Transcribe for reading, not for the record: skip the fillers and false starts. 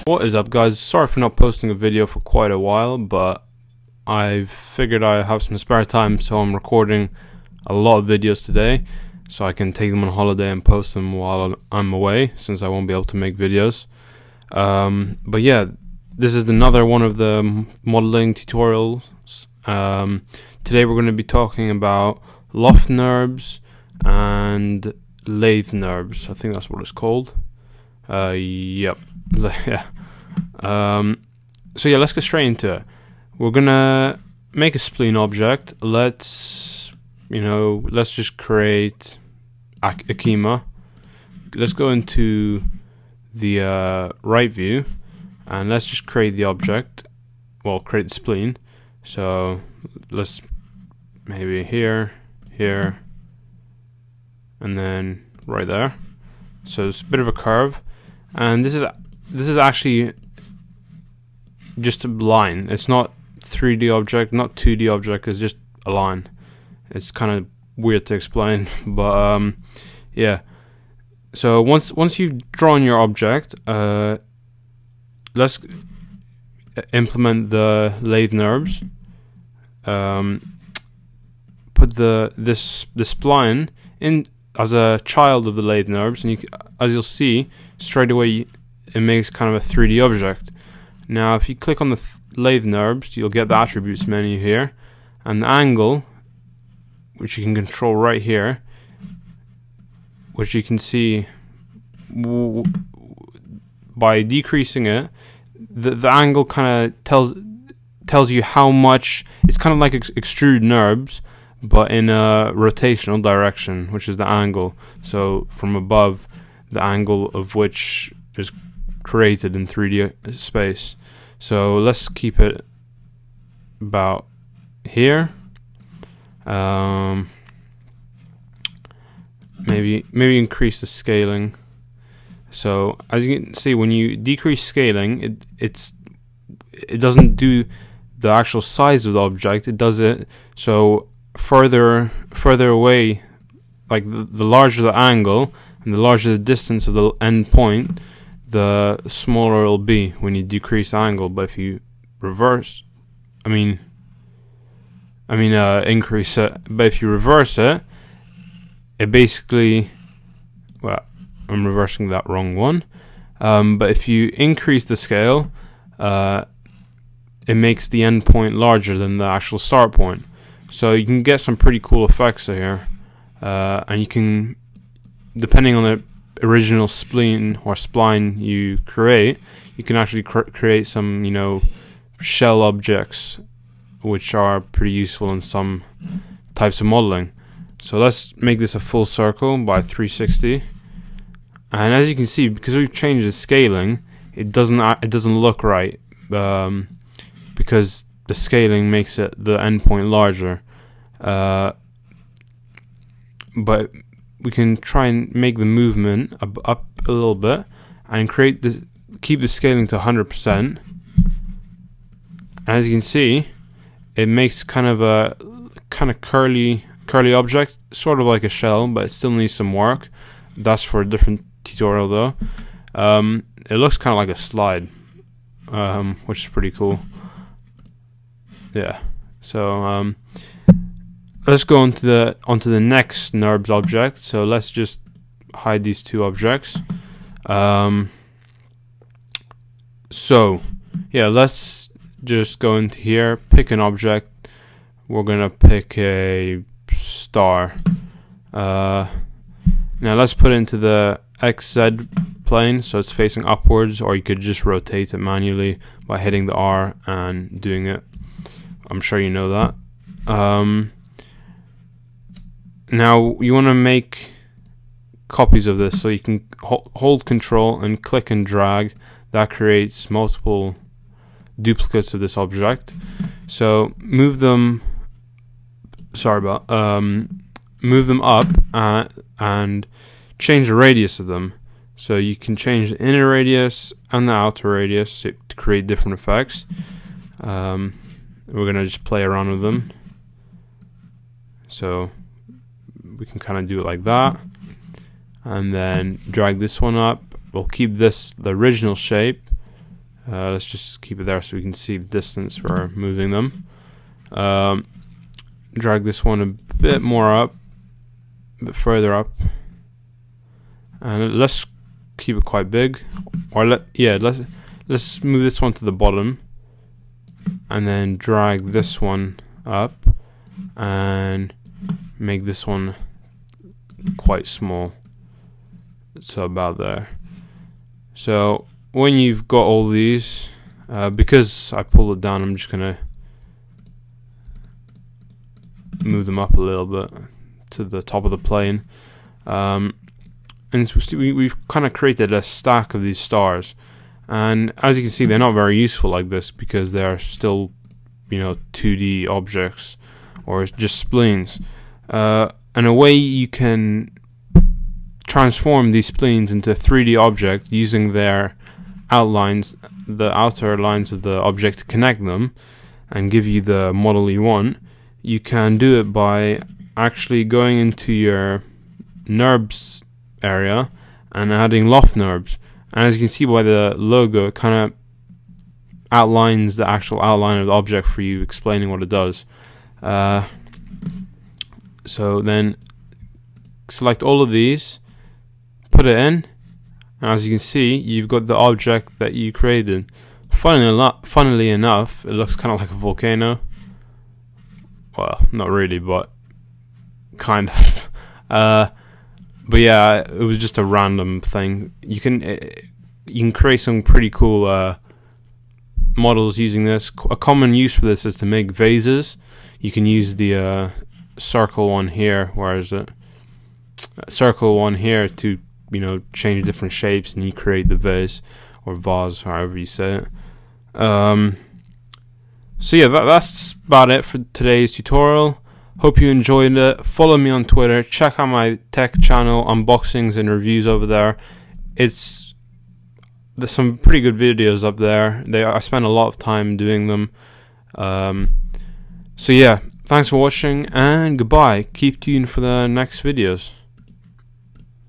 What is up, guys? Sorry for not posting a video for quite a while, but I've figured I have some spare time, so I'm recording a lot of videos today so I can take them on holiday and post them while I'm away, since I won't be able to make videos. But yeah, this is another one of the modeling tutorials. Today we're going to be talking about Loft Nurbs and Lathe Nurbs. I think that's what it's called. Yep. Yeah. So yeah, let's get straight into it. We're gonna make a spline object. Let's just create a schema. Let's go into the right view and let's just create the object. Well, create the spline. So let's maybe here, and then right there. So it's a bit of a curve, and this is actually just a line. It's not 3D object, not 2D object. It's just a line. It's kind of weird to explain, but yeah. So once you've drawn your object, let's implement the Lathe Nurbs. Put the spline in as a child of the Lathe Nurbs, and as you'll see straight away, it makes kind of a 3D object. Now if you click on the Lathe Nurbs, you'll get the attributes menu here, and the angle, which you can control right here, which you can see by decreasing it, the angle kind of tells you how much. It's kind of like extrude NURBS, but in a rotational direction, which is the angle. So from above, the angle of which is created in 3D space. So let's keep it about here. Maybe increase the scaling. So as you can see, when you decrease scaling, it doesn't do the actual size of the object. It does it so further away, like the larger the angle and the larger the distance of the end point, the smaller it'll be when you decrease the angle. But if you increase it. But if you reverse it, it basically, well, I'm reversing that wrong one. But if you increase the scale, it makes the end point larger than the actual start point. So you can get some pretty cool effects here, and you can, depending on the original spline or spline you create, you can actually create some, shell objects, which are pretty useful in some types of modeling. So let's make this a full circle by 360, and as you can see, because we've changed the scaling, it doesn't look right, because the scaling makes it the endpoint larger. But we can try and make the movement up a little bit and keep the scaling to 100%. As you can see, it makes kind of a curly object, sort of like a shell, but it still needs some work. That's for a different tutorial though. It looks kind of like a slide, which is pretty cool. Yeah. So let's go onto the next Nurbs object. So let's just hide these two objects. So yeah, let's just go into here, pick an object. We're gonna pick a star. Now let's put it into the XZ plane, so it's facing upwards, or you could just rotate it manually by hitting the R and doing it. I'm sure you know that. Now you want to make copies of this, so you can hold Control and click and drag. That creates multiple duplicates of this object. So move them. Move them up and change the radius of them. So you can change the inner radius and the outer radius to create different effects. We're gonna just play around with them. So we can kind of do it like that, and then drag this one up. We'll keep this the original shape, Let's just keep it there so we can see the distance we're moving them. Drag this one a bit more up, a bit further up, and let's keep it quite big. Or let's move this one to the bottom, and then drag this one up and make this one quite small, so about there. So when you've got all these, because I pulled it down, I'm just gonna move them up a little bit to the top of the plane, and so we've kind of created a stack of these stars. And as you can see, they're not very useful like this because they're still, you know, 2D objects or just splines. And a way you can transform these splines into a 3D object using their outlines, the outer lines of the object, to connect them and give you the model you want. You can do it by actually going into your Nurbs area and adding Loft Nurbs. And as you can see by the logo, it kind of outlines the actual outline of the object for you, explaining what it does. So then select all of these, put it in, and as you can see, you've got the object that you created. Funnily enough, it looks kind of like a volcano. Well, not really, but kind of. But yeah, it was just a random thing. You can create some pretty cool models using this. A common use for this is to make vases. You can use the circle one here. Where is it? Circle one here to, you know, change different shapes, and you create the vase or vase, however you say it. So yeah, that's about it for today's tutorial. Hope you enjoyed it. Follow me on Twitter. Check out my tech channel, unboxings and reviews over there. There's some pretty good videos up there. I spend a lot of time doing them. So yeah, thanks for watching and goodbye. Keep tuned for the next videos.